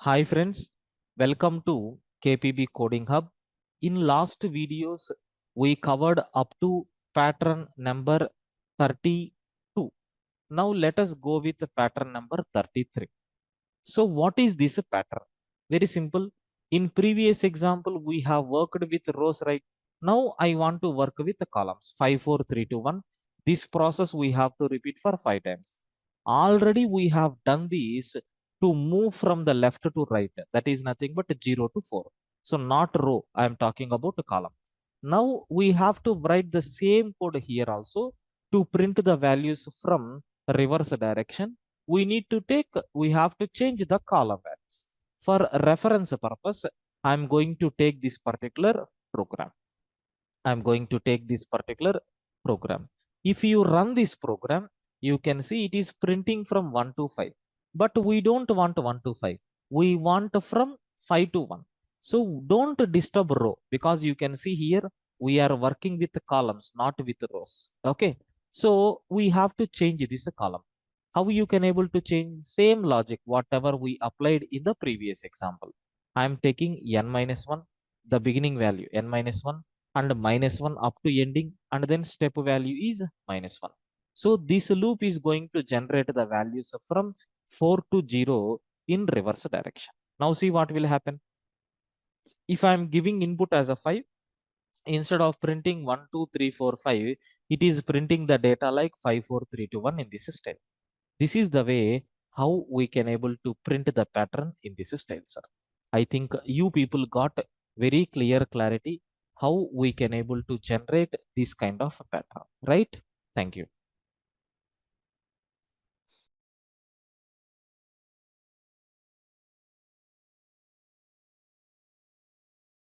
Hi friends, welcome to KPB Coding Hub. In last videos, we covered up to pattern number 32. Now let us go with the pattern number 33. So what is this pattern? Very simple. In previous example, we have worked with rows, right? Now I want to work with the columns 5, 4, 3, 2, 1. This process we have to repeat for 5 times. Already we have done this to move from the left to right. That is nothing but 0 to 4. So not row, I am talking about a column. Now we have to write the same code here also to print the values from reverse direction. We have to change the column values. For reference purpose, I'm going to take this particular program. I'm going to take this particular program. If you run this program, you can see it is printing from 1 to 5. But we don't want 1 to 5. We want from 5 to 1. So don't disturb row because you can see here we are working with columns, not with rows. Okay. So we have to change this column. How you can able to change? Same logic, whatever we applied in the previous example. I'm taking n minus 1, the beginning value n minus 1 and minus 1 up to ending, and then step value is minus 1. So this loop is going to generate the values from 4 to 0 in reverse direction. Now see what will happen. If I am giving input as a 5, instead of printing 1, 2, 3, 4, 5, it is printing the data like 5, 4, 3, 2, 1 in this style. This is the way how we can able to print the pattern in this style, sir. I think you people got very clear clarity how we can able to generate this kind of pattern, right? Thank you.